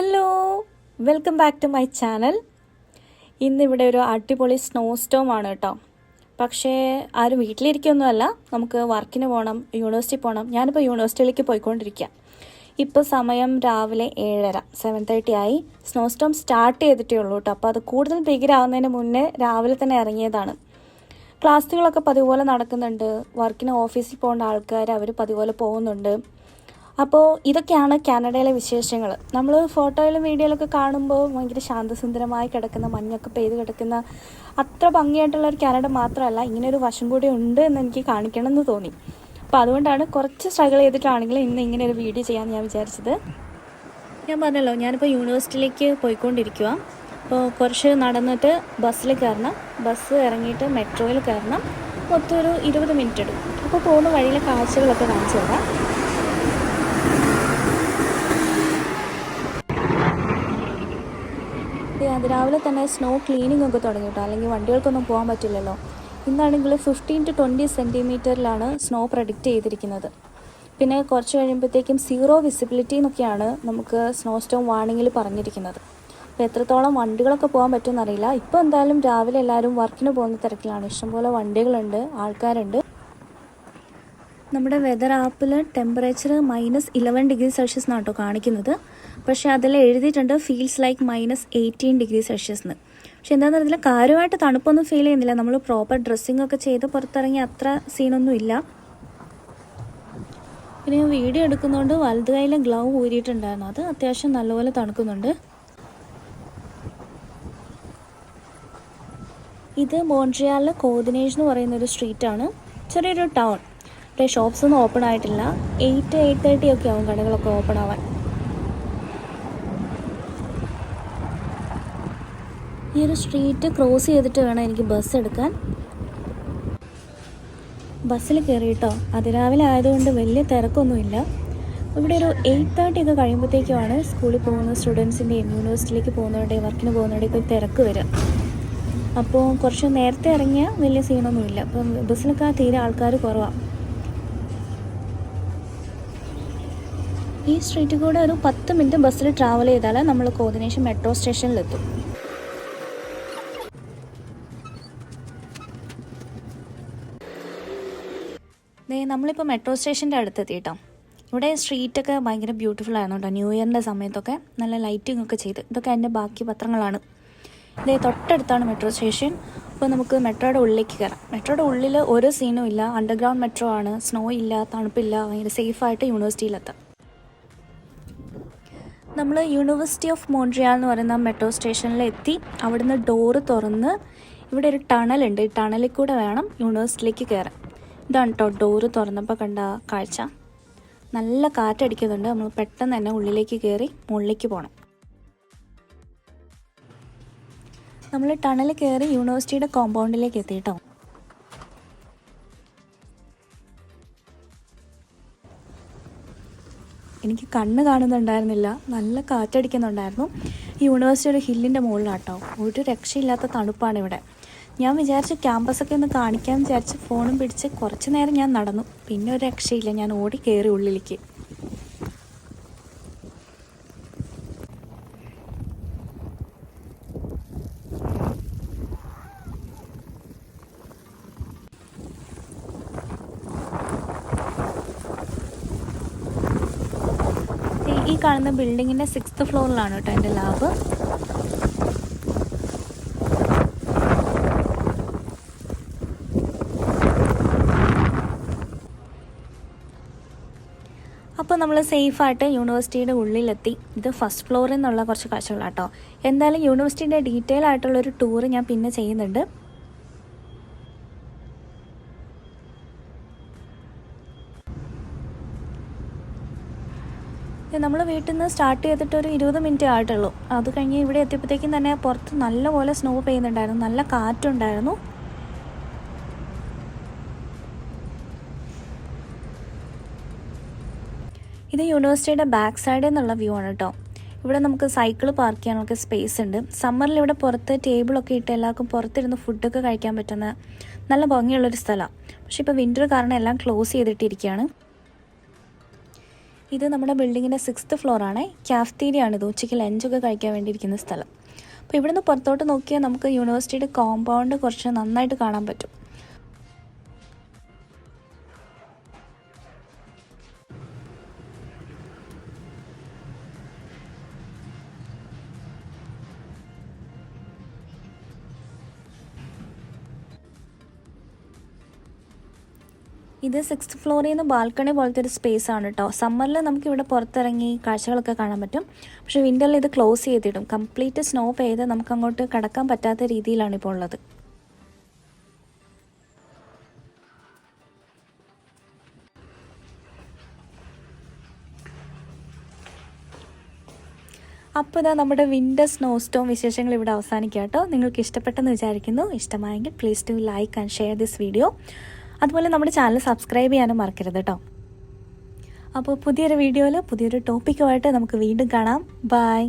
Hello, welcome back to my channel. ഇന്നിവിടെ ഒരു അടിപൊളി സ്നോ സ്റ്റോം ആണ് കേട്ടോ. പക്ഷേ ആരും വീട്ടിലിരിക്കൊന്നുമല്ല, നമുക്ക് വർക്കിന് പോകണം, യൂണിവേഴ്സിറ്റി പോകണം. ഞാനിപ്പോൾ യൂണിവേഴ്സിറ്റിയിലേക്ക് പോയിക്കൊണ്ടിരിക്കുക. ഇപ്പോൾ സമയം രാവിലെ 7:30, 7:30 ആയി. സ്നോ സ്റ്റോം സ്റ്റാർട്ട് ചെയ്തിട്ടേ ഉള്ളൂ കേട്ടോ. അപ്പോൾ അത് കൂടുതൽ ഭീകരമാവുന്നതിന് മുന്നേ രാവിലെ തന്നെ ഇറങ്ങിയതാണ്. ക്ലാസ്സുകളൊക്കെ പതിപോലെ നടക്കുന്നുണ്ട്. വർക്കിന് ഓഫീസിൽ പോകേണ്ട ആൾക്കാർ അവർ പതിപോലെ പോകുന്നുണ്ട്. അപ്പോൾ ഇതൊക്കെയാണ് കാനഡയിലെ വിശേഷങ്ങൾ. നമ്മൾ ഫോട്ടോയിലും വീഡിയോയിലൊക്കെ കാണുമ്പോൾ ഭയങ്കര ശാന്തസുന്ദരമായി കിടക്കുന്ന, മഞ്ഞൊക്കെ പെയ്ത് കിടക്കുന്ന അത്ര ഭംഗിയായിട്ടുള്ള ഒരു കാനഡ മാത്രമല്ല, ഇങ്ങനൊരു വശം കൂടി ഉണ്ട് എന്ന് എനിക്ക് കാണിക്കണം എന്ന് തോന്നി. അപ്പോൾ അതുകൊണ്ടാണ് കുറച്ച് സ്ട്രഗിൾ ചെയ്തിട്ടാണെങ്കിലും ഇന്ന് ഇങ്ങനെ ഒരു വീഡിയോ ചെയ്യാമെന്ന് ഞാൻ വിചാരിച്ചത്. ഞാൻ പറഞ്ഞല്ലോ, ഞാനിപ്പോൾ യൂണിവേഴ്സിറ്റിയിലേക്ക് പോയിക്കൊണ്ടിരിക്കുക. അപ്പോൾ കുറച്ച് നടന്നിട്ട് ബസ്സിൽ കയറണം, ബസ് ഇറങ്ങിയിട്ട് മെട്രോയിൽ കയറണം. മൊത്തം ഒരു 20 മിനിറ്റ് എടുക്കും. അപ്പോൾ പോകുന്ന വഴിയിലെ കാഴ്ചകളൊക്കെ കാണിച്ചു തരാം. അതിരാവിലെ തന്നെ സ്നോ ക്ലീനിങ് ഒക്കെ തുടങ്ങി കേട്ടോ, അല്ലെങ്കിൽ വണ്ടികൾക്കൊന്നും പോകാൻ പറ്റില്ലല്ലോ. ഇന്നാണെങ്കിൽ 15 to 20 സെൻറ്റിമീറ്ററിലാണ് സ്നോ പ്രഡിക്റ്റ് ചെയ്തിരിക്കുന്നത്. പിന്നെ കുറച്ച് കഴിയുമ്പോഴത്തേക്കും 0 വിസിബിലിറ്റി എന്നൊക്കെയാണ് നമുക്ക് സ്നോ സ്റ്റോം വാർണിങ്ങിൽ പറഞ്ഞിരിക്കുന്നത്. അപ്പോൾ എത്രത്തോളം വണ്ടികളൊക്കെ പോകാൻ പറ്റുമെന്നറിയില്ല. ഇപ്പോൾ എന്തായാലും രാവിലെ എല്ലാവരും വർക്കിന് പോകുന്ന തിരക്കിലാണ്. ഇഷ്ടംപോലെ വണ്ടികളുണ്ട്, ആൾക്കാരുണ്ട്. നമ്മുടെ വെതർ ആപ്പിൽ ടെമ്പറേച്ചർ -11 ഡിഗ്രി സെൽഷ്യസ് എന്നാണ് കേട്ടോ കാണിക്കുന്നത്. പക്ഷേ അതിൽ എഴുതിയിട്ടുണ്ട് ഫീൽസ് ലൈക്ക് -18 ഡിഗ്രി സെൽഷ്യസ് എന്ന്. പക്ഷെ എന്താണെന്ന് അറിയില്ല, കാര്യമായിട്ട് തണുപ്പൊന്നും ഫീൽ ചെയ്യുന്നില്ല. നമ്മൾ പ്രോപ്പർ ഡ്രസ്സിങ് ഒക്കെ ചെയ്ത് പുറത്തിറങ്ങി അത്ര സീനൊന്നും ഇല്ല. പിന്നെ ഞാൻ വീഡിയോ എടുക്കുന്നതുകൊണ്ട് വലത് കൈയിലെ ഗ്ലൗ ഊരിയിട്ടുണ്ടായിരുന്നു. അത് അത്യാവശ്യം നല്ലപോലെ തണുക്കുന്നുണ്ട്. ഇത് മോൺട്രിയാലിലെ കോte എന്ന് പറയുന്നൊരു സ്ട്രീറ്റാണ്, ചെറിയൊരു ടൗൺ. ഇവിടെ ഷോപ്സ് ഒന്നും ഓപ്പൺ ആയിട്ടില്ല. 8-8:30 ഒക്കെ ആവും കടകളൊക്കെ ഓപ്പൺ ആവാൻ. ഈ ഒരു സ്ട്രീറ്റ് ക്രോസ് ചെയ്തിട്ട് വേണം എനിക്ക് ബസ് എടുക്കാൻ. ബസ്സിൽ കയറിയിട്ടോ, അതിരാവിലെ ആയതുകൊണ്ട് വലിയ തിരക്കൊന്നുമില്ല. ഇവിടെ ഒരു 8:30 ഒക്കെ കഴിയുമ്പോഴത്തേക്കുമാണ് സ്കൂളിൽ പോകുന്ന സ്റ്റുഡൻസിൻ്റെയും യൂണിവേഴ്സിറ്റിയിലേക്ക് പോകുന്നവരുടെയും വർക്കിന് പോകുന്നവരുടെയൊക്കെ തിരക്ക് വരിക. അപ്പോൾ കുറച്ച് നേരത്തെ ഇറങ്ങിയാൽ വലിയ സീനൊന്നുമില്ല. അപ്പം ബസ്സിലൊക്കെ തീരെ ആൾക്കാർ കുറവാണ്. ഈ സ്ട്രീറ്റിൽ കൂടെ ഒരു 10 മിനിറ്റ് ബസ്സിൽ ട്രാവൽ ചെയ്താൽ നമ്മൾ കോte മെട്രോ സ്റ്റേഷനിലെത്തും. നമ്മളിപ്പോൾ മെട്രോ സ്റ്റേഷൻ്റെ അടുത്തെത്തി കേട്ടോ. ഇവിടെ സ്ട്രീറ്റൊക്കെ ഭയങ്കര ബ്യൂട്ടിഫുൾ ആയിരുന്നു കേട്ടോ. ന്യൂ ഇയറിൻ്റെ സമയത്തൊക്കെ നല്ല ലൈറ്റിംഗ് ഒക്കെ ചെയ്ത്. ഇതൊക്കെ അതിൻ്റെ ബാക്കി പത്രങ്ങളാണ്. തൊട്ടടുത്താണ് മെട്രോ സ്റ്റേഷൻ. അപ്പോൾ നമുക്ക് മെട്രോയുടെ ഉള്ളിലേക്ക് കയറാം. മെട്രോയുടെ ഉള്ളിൽ ഒരു സീനും ഇല്ല. അണ്ടർഗ്രൗണ്ട് മെട്രോ ആണ്. സ്നോ ഇല്ല, തണുപ്പില്ല. ഭയങ്കര സേഫായിട്ട് യൂണിവേഴ്സിറ്റിയിലെത്താം. നമ്മൾ യൂണിവേഴ്സിറ്റി ഓഫ് മോൺട്രിയാൽ എന്ന് പറയുന്ന മെട്രോ സ്റ്റേഷനിലെത്തി. അവിടുന്ന് ഡോറ് തുറന്ന് ഇവിടെ ഒരു ടണലുണ്ട്. ഈ ടണലിൽ കൂടെ വേണം യൂണിവേഴ്സിറ്റിയിലേക്ക് കയറാൻ. ഇതാണ് കേട്ടോ ഡോറ് തുറന്നപ്പോൾ കണ്ട കാഴ്ച. നല്ല കാറ്റടിക്കുന്നുണ്ട്. നമ്മൾ പെട്ടെന്ന് തന്നെ ഉള്ളിലേക്ക് കയറി മുകളിലേക്ക് പോകണം. നമ്മൾ ടണൽ കയറി യൂണിവേഴ്സിറ്റിയുടെ കോമ്പൗണ്ടിലേക്ക് എത്തി കേട്ടോ. എനിക്ക് കണ്ണ് കാണുന്നുണ്ടായിരുന്നില്ല, നല്ല കാറ്റടിക്കുന്നുണ്ടായിരുന്നു. ഈ യൂണിവേഴ്സിറ്റി ഒരു ഹില്ലിൻ്റെ മുകളിലാട്ടോ. ഒരു രക്ഷയില്ലാത്ത തണുപ്പാണ് ഇവിടെ. ഞാൻ വിചാരിച്ചു ക്യാമ്പസൊക്കെ ഒന്ന് കാണിക്കാമെന്ന് വിചാരിച്ച് ഫോണും പിടിച്ച് കുറച്ച് നേരം ഞാൻ നടന്നു. പിന്നെ ഒരു രക്ഷയില്ല, ഞാൻ ഓടി കയറി ഉള്ളിലേക്ക്. ഈ കാണുന്ന ബിൽഡിങ്ങിൻ്റെ 6th ഫ്ലോറിലാണ് കേട്ടോ എൻ്റെ ലാബ്. അപ്പോൾ നമ്മൾ സേഫായിട്ട് യൂണിവേഴ്സിറ്റിയുടെ ഉള്ളിലെത്തി. ഇത് ഫസ്റ്റ് ഫ്ലോറിൽ നിന്നുള്ള കുറച്ച് കാഴ്ചകളാട്ടോ. എന്തായാലും യൂണിവേഴ്സിറ്റിയുടെ ഡീറ്റെയിൽ ആയിട്ടുള്ളൊരു ടൂറ് ഞാൻ പിന്നെ ചെയ്യുന്നുണ്ട്. നമ്മൾ വീട്ടിൽ നിന്ന് സ്റ്റാർട്ട് ചെയ്തിട്ട് ഒരു 20 മിനിറ്റ് ആയിട്ടുള്ളൂ. അത് കഴിഞ്ഞ് ഇവിടെ എത്തിയപ്പോഴത്തേക്കും തന്നെ പുറത്ത് നല്ലപോലെ സ്നോ പെയ്യുന്നുണ്ടായിരുന്നു, നല്ല കാറ്റുണ്ടായിരുന്നു. ഇത് യൂണിവേഴ്സിറ്റിയുടെ ബാക്ക് സൈഡിൽ നിന്നുള്ള വ്യൂ ആണ് കേട്ടോ. ഇവിടെ നമുക്ക് സൈക്കിൾ പാർക്ക് ചെയ്യാനൊക്കെ സ്പേസ് ഉണ്ട്. സമ്മറിൽ ഇവിടെ പുറത്ത് ടേബിളൊക്കെ ഇട്ട് എല്ലാവർക്കും പുറത്തിരുന്ന് ഫുഡൊക്കെ കഴിക്കാൻ പറ്റുന്ന നല്ല ഭംഗിയുള്ളൊരു സ്ഥലമാണ്. പക്ഷേ ഇപ്പോൾ വിൻ്റർ കാരണം എല്ലാം ക്ലോസ് ചെയ്തിട്ടിരിക്കുകയാണ്. ഇത് നമ്മുടെ ബിൽഡിങ്ങിൻ്റെ 6th ഫ്ലോറാണ്. ക്യാഫ്റ്റീരിയ ആണ് ഇത്, ഉച്ചയ്ക്ക് ലഞ്ചൊക്കെ കഴിക്കാൻ വേണ്ടിയിരിക്കുന്ന സ്ഥലം. അപ്പോൾ ഇവിടുന്ന് പുറത്തോട്ട് നോക്കിയാൽ നമുക്ക് യൂണിവേഴ്സിറ്റിയുടെ കോമ്പൗണ്ട് കുറച്ച് നന്നായിട്ട് കാണാൻ പറ്റും. ഇത് 6th ഫ്ലോറിൽ നിന്ന് ബാൽക്കണി പോലത്തെ ഒരു സ്പേസ് ആണ് കേട്ടോ. സമ്മറിൽ നമുക്കിവിടെ പുറത്തിറങ്ങി കാഴ്ചകളൊക്കെ കാണാൻ പറ്റും. പക്ഷേ വിൻ്ററിൽ ഇത് ക്ലോസ് ചെയ്തിടും. കംപ്ലീറ്റ് സ്നോ പെയ്ത് നമുക്ക് അങ്ങോട്ട് കടക്കാൻ പറ്റാത്ത രീതിയിലാണ് ഇപ്പോൾ ഉള്ളത്. അപ്പോൾ ഇതാ നമ്മുടെ വിൻ്റർ സ്നോസ്റ്റോം വിശേഷങ്ങൾ ഇവിടെ അവസാനിക്കുക കേട്ടോ. നിങ്ങൾക്ക് ഇഷ്ടപ്പെട്ടെന്ന് വിചാരിക്കുന്നു. ഇഷ്ടമായെങ്കിൽ please to like and share this video. അതുപോലെ നമ്മുടെ ചാനൽ സബ്സ്ക്രൈബ് ചെയ്യാനും മറക്കരുത് കേട്ടോ. അപ്പോൾ പുതിയൊരു വീഡിയോയിൽ പുതിയൊരു ടോപ്പിക്കുമായിട്ട് നമുക്ക് വീണ്ടും കാണാം. ബൈ.